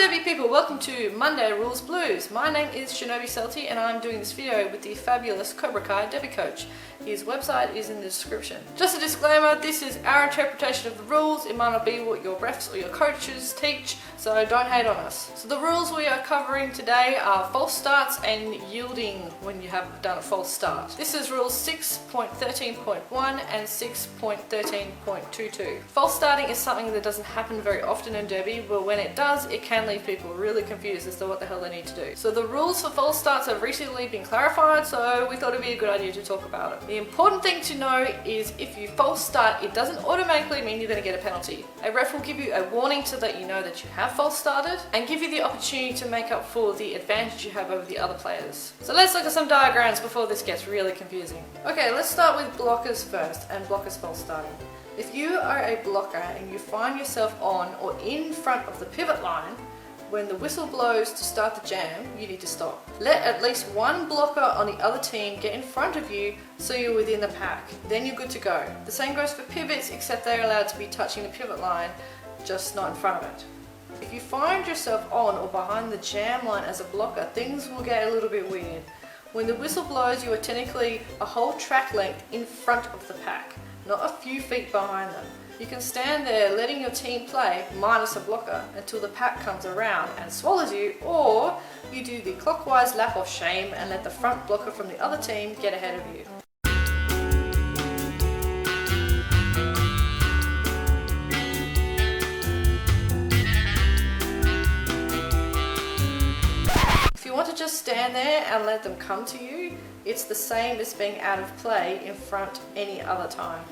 Derby people, welcome to Monday Rules Blues. My name is Shinobi Salty and I'm doing this video with the fabulous Cobra Derby coach. His website is in the description. Just a disclaimer, this is our interpretation of the rules. It might not be what your refs or your coaches teach, so don't hate on us. So the rules we are covering today are false starts and yielding when you have done a false start. This is rules 6.13.1 and 6.13.22. False starting is something that doesn't happen very often in Derby, but when it does, it can leave people really confused as to what the hell they need to do. So the rules for false starts have recently been clarified, so we thought it'd be a good idea to talk about it. The important thing to know is if you false start, it doesn't automatically mean you're going to get a penalty. A ref will give you a warning to let you know that you have false started and give you the opportunity to make up for the advantage you have over the other players. So let's look at some diagrams before this gets really confusing. Okay, let's start with blockers first and blockers false starting. If you are a blocker and you find yourself on or in front of the pivot line, when the whistle blows to start the jam, you need to stop. Let at least one blocker on the other team get in front of you so you're within the pack. Then you're good to go. The same goes for pivots, except they're allowed to be touching the pivot line, just not in front of it. If you find yourself on or behind the jam line as a blocker, things will get a little bit weird. When the whistle blows, you are technically a whole track length in front of the pack, not a few feet behind them. You can stand there letting your team play minus a blocker until the pack comes around and swallows you, or you do the clockwise lap of shame and let the front blocker from the other team get ahead of you. If you want to just stand there and let them come to you, it's the same as being out of play in front any other time.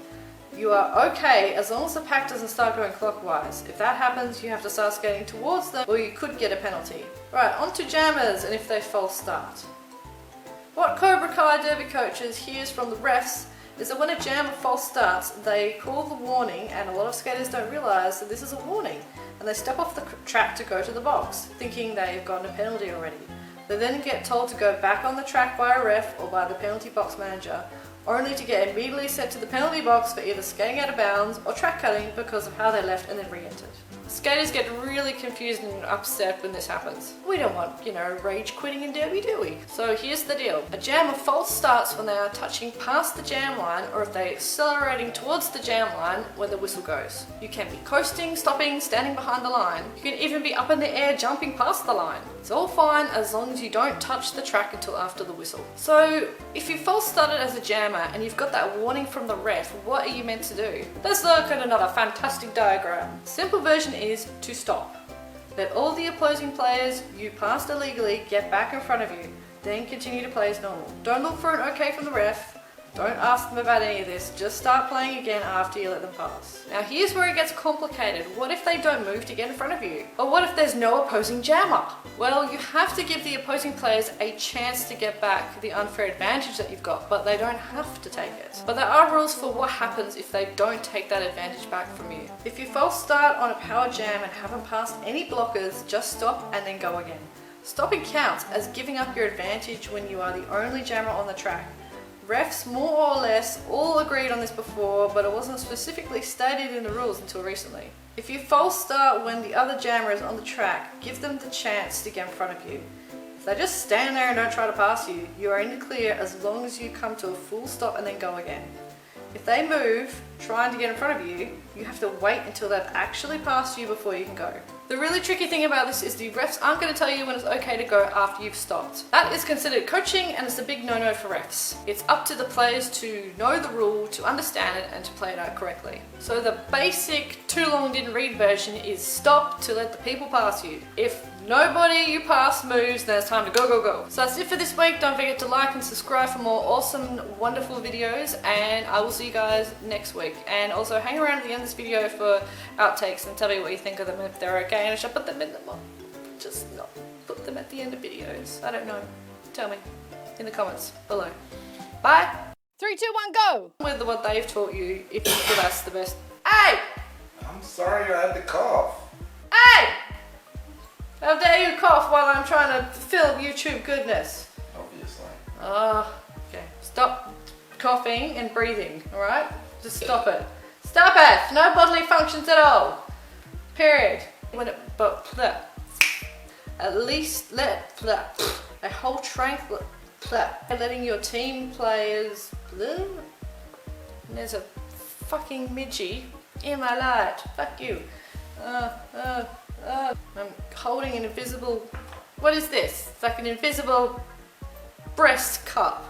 You are okay as long as the pack doesn't start going clockwise. If that happens, you have to start skating towards them or you could get a penalty. Right, on to jammers and if they false start. What Cobra Kai Derby coaches hears from the refs is that when a jammer false starts, they call the warning, and a lot of skaters don't realise that this is a warning, and they step off the track to go to the box, thinking they've gotten a penalty already. They then get told to go back on the track by a ref or by the penalty box manager, only to get immediately sent to the penalty box for either skating out of bounds or track cutting because of how they left and then re-entered. Skaters get really confused and upset when this happens. We don't want, rage quitting in Derby, do we? So here's the deal. A jammer false starts when they are touching past the jam line or if they're accelerating towards the jam line when the whistle goes. You can be coasting, stopping, standing behind the line. You can even be up in the air jumping past the line. It's all fine as long as you don't touch the track until after the whistle. So if you false started as a jammer and you've got that warning from the ref, what are you meant to do? Let's look at another fantastic diagram. Simple version is to stop. Let all the opposing players you passed illegally get back in front of you, then continue to play as normal. Don't look for an okay from the ref. Don't ask them about any of this, just start playing again after you let them pass. Now here's where it gets complicated. What if they don't move to get in front of you? Or what if there's no opposing jammer? Well, you have to give the opposing players a chance to get back the unfair advantage that you've got, but they don't have to take it. But there are rules for what happens if they don't take that advantage back from you. If you false start on a power jam and haven't passed any blockers, just stop and then go again. Stopping counts as giving up your advantage when you are the only jammer on the track. Refs more or less all agreed on this before, but it wasn't specifically stated in the rules until recently. If you false start when the other jammer is on the track, give them the chance to get in front of you. If they just stand there and don't try to pass you, you are in the clear as long as you come to a full stop and then go again. If they move, trying to get in front of you, you have to wait until they've actually passed you before you can go. The really tricky thing about this is the refs aren't going to tell you when it's okay to go after you've stopped. That is considered coaching and it's a big no-no for refs. It's up to the players to know the rule, to understand it and to play it out correctly. So the basic too long didn't read version is stop to let the people pass you. If nobody you pass moves, then it's time to go, go, go. So that's it for this week. Don't forget to like and subscribe for more awesome, wonderful videos, and I will see you guys next week. And also hang around at the end of this video for outtakes and tell me what you think of them, if they're okay, and I should put them in them or just not put them at the end of videos. I don't know. Tell me in the comments below. Bye. 3, 2, 1, go! With what they've taught you, if you give us the best. Hey! I'm sorry I had to cough. Hey! How dare you cough while I'm trying to film YouTube goodness? Obviously. Okay. Stop coughing and breathing, alright? Just stop it. Stop it! No bodily functions at all. Period. When it, but, At least let a whole tranquil letting your team players. And there's a fucking midgie in my light. Fuck you. I'm holding an invisible. What is this? It's like an invisible breast cup.